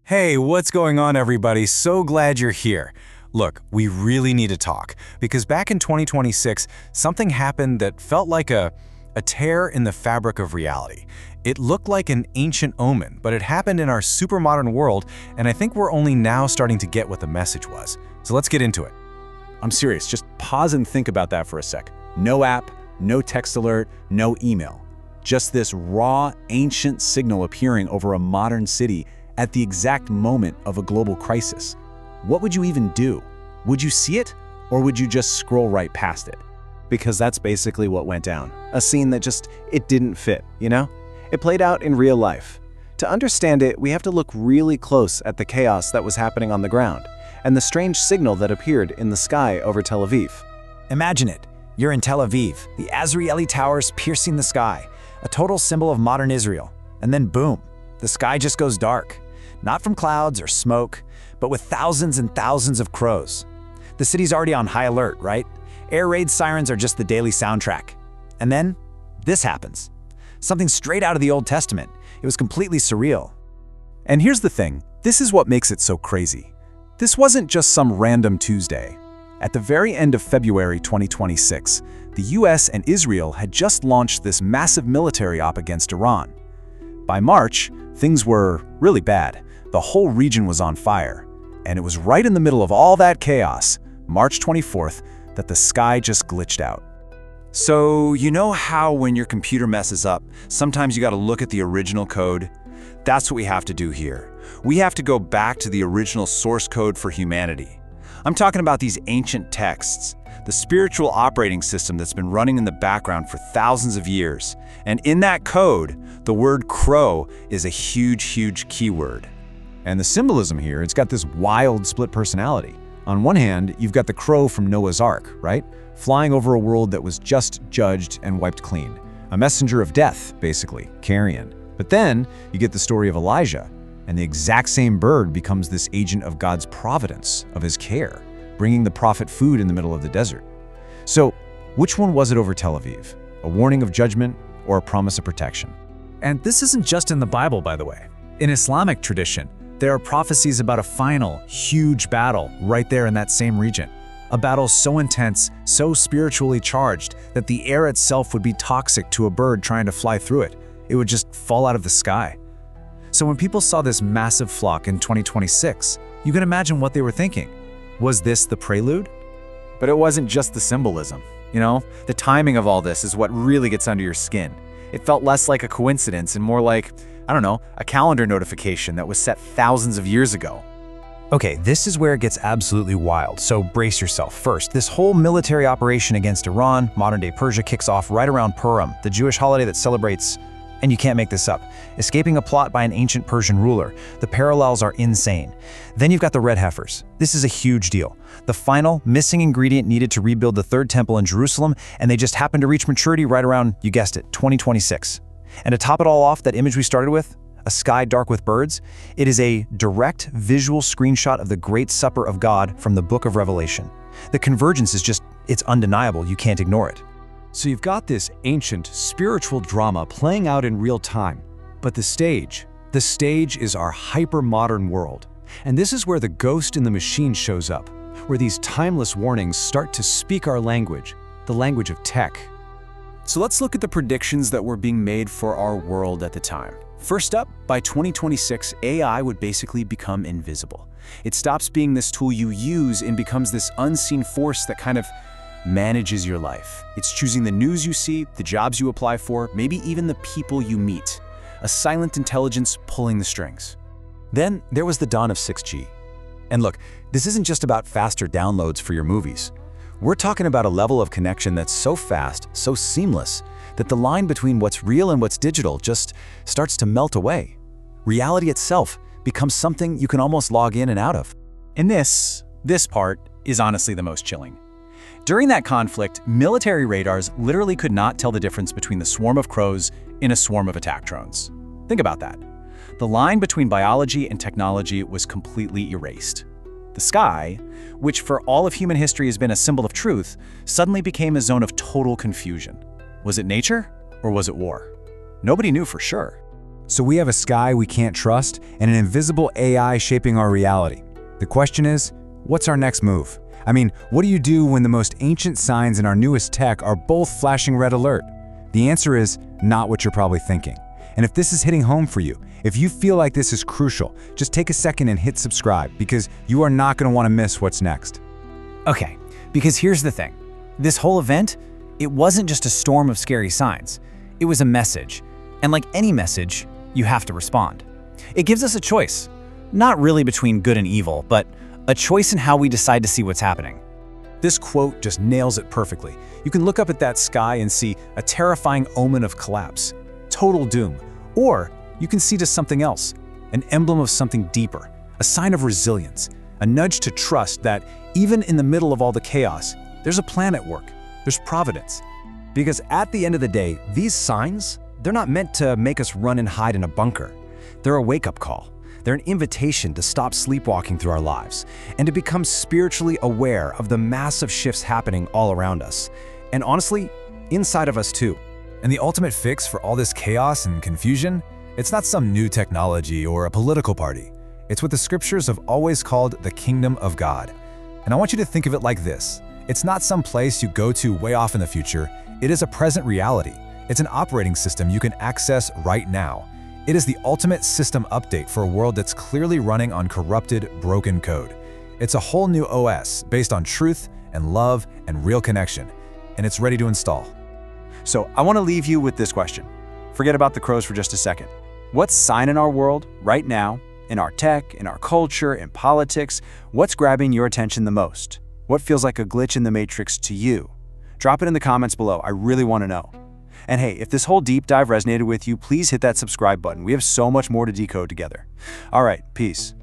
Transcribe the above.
Hey, what's going on, everybody? So glad you're here. Look, we really need to talk, because back in 2026, something happened that felt like a tear in the fabric of reality. It looked like an ancient omen, but it happened in our super modern world, and I think we're only now starting to get what the message was. So let's get into it. I'm serious, just pause and think about that for a sec. No app, no text alert, no email. Just this raw, ancient signal appearing over a modern city at the exact moment of a global crisis. What would you even do? Would you see it, or would you just scroll right past it? Because that's basically what went down. A scene that it didn't fit, you know? It played out in real life. To understand it, we have to look really close at the chaos that was happening on the ground, and the strange signal that appeared in the sky over Tel Aviv. Imagine it. You're in Tel Aviv, the Azrieli towers piercing the sky, a total symbol of modern Israel. And then boom, the sky just goes dark. Not from clouds or smoke, but with thousands and thousands of crows. The city's already on high alert, right? Air raid sirens are just the daily soundtrack. And then, this happens. Something straight out of the Old Testament. It was completely surreal. And here's the thing, this is what makes it so crazy. This wasn't just some random Tuesday. At the very end of February 2026, the US and Israel had just launched this massive military op against Iran. By March, things were really bad. The whole region was on fire. And it was right in the middle of all that chaos, March 24th, that the sky just glitched out. So, you know how when your computer messes up, sometimes you gotta look at the original code? That's what we have to do here. We have to go back to the original source code for humanity. I'm talking about these ancient texts, the spiritual operating system that's been running in the background for thousands of years. And in that code, the word crow is a huge keyword. And the symbolism here, it's got this wild split personality. On one hand, you've got the crow from Noah's Ark, right? Flying over a world that was just judged and wiped clean. A messenger of death, basically, carrion. But then, you get the story of Elijah, and the exact same bird becomes this agent of God's providence, of his care, bringing the prophet food in the middle of the desert. So, which one was it over Tel Aviv? A warning of judgment or a promise of protection? And this isn't just in the Bible, by the way. In Islamic tradition, there are prophecies about a final, huge battle right there in that same region. A battle so intense, so spiritually charged, that the air itself would be toxic to a bird trying to fly through it. It would just fall out of the sky. So when people saw this massive flock in 2026, you can imagine what they were thinking. Was this the prelude? But it wasn't just the symbolism. You know, the timing of all this is what really gets under your skin. It felt less like a coincidence and more like, I don't know, a calendar notification that was set thousands of years ago. Okay, this is where it gets absolutely wild, so brace yourself. First, this whole military operation against Iran, modern-day Persia, kicks off right around Purim, the Jewish holiday that celebrates, and you can't make this up, escaping a plot by an ancient Persian ruler. The parallels are insane. Then you've got the red heifers. This is a huge deal. The final, missing ingredient needed to rebuild the third temple in Jerusalem, and they just happened to reach maturity right around, you guessed it, 2026. And to top it all off, that image we started with, a sky dark with birds, it is a direct visual screenshot of the Great Supper of God from the Book of Revelation. The convergence is it's undeniable, you can't ignore it. So you've got this ancient spiritual drama playing out in real time. But the stage is our hyper-modern world. And this is where the ghost in the machine shows up, where these timeless warnings start to speak our language, the language of tech. So let's look at the predictions that were being made for our world at the time. First up, by 2026, AI would basically become invisible. It stops being this tool you use and becomes this unseen force that kind of manages your life. It's choosing the news you see, the jobs you apply for, maybe even the people you meet. A silent intelligence pulling the strings. Then there was the dawn of 6G. And look, this isn't just about faster downloads for your movies. We're talking about a level of connection that's so fast, so seamless, that the line between what's real and what's digital just starts to melt away. Reality itself becomes something you can almost log in and out of. And this part is honestly the most chilling. During that conflict, military radars literally could not tell the difference between the swarm of crows in a swarm of attack drones. Think about that. The line between biology and technology was completely erased. The sky, which for all of human history has been a symbol of truth, suddenly became a zone of total confusion. Was it nature or was it war? Nobody knew for sure. So we have a sky we can't trust and an invisible AI shaping our reality. The question is, what's our next move? I mean, what do you do when the most ancient signs in our newest tech are both flashing red alert? The answer is not what you're probably thinking. And if this is hitting home for you, if you feel like this is crucial, just take a second and hit subscribe because you are not going to want to miss what's next. Okay, because here's the thing. This whole event, it wasn't just a storm of scary signs. It was a message. And like any message, you have to respond. It gives us a choice. Not really between good and evil, but a choice in how we decide to see what's happening. This quote just nails it perfectly. You can look up at that sky and see a terrifying omen of collapse, total doom. Or you can see just something else, an emblem of something deeper, a sign of resilience, a nudge to trust that even in the middle of all the chaos, there's a plan at work, there's providence. Because at the end of the day, these signs, they're not meant to make us run and hide in a bunker. They're a wake-up call. They're an invitation to stop sleepwalking through our lives and to become spiritually aware of the massive shifts happening all around us. And honestly, inside of us too. And the ultimate fix for all this chaos and confusion, it's not some new technology or a political party. It's what the scriptures have always called the kingdom of God. And I want you to think of it like this. It's not some place you go to way off in the future. It is a present reality. It's an operating system you can access right now. It is the ultimate system update for a world that's clearly running on corrupted, broken code. It's a whole new OS based on truth and love and real connection, and it's ready to install. So I want to leave you with this question. Forget about the crows for just a second. What sign in our world, right now, in our tech, in our culture, in politics, what's grabbing your attention the most? What feels like a glitch in the matrix to you? Drop it in the comments below. I really want to know. And hey, if this whole deep dive resonated with you, please hit that subscribe button. We have so much more to decode together. All right, peace.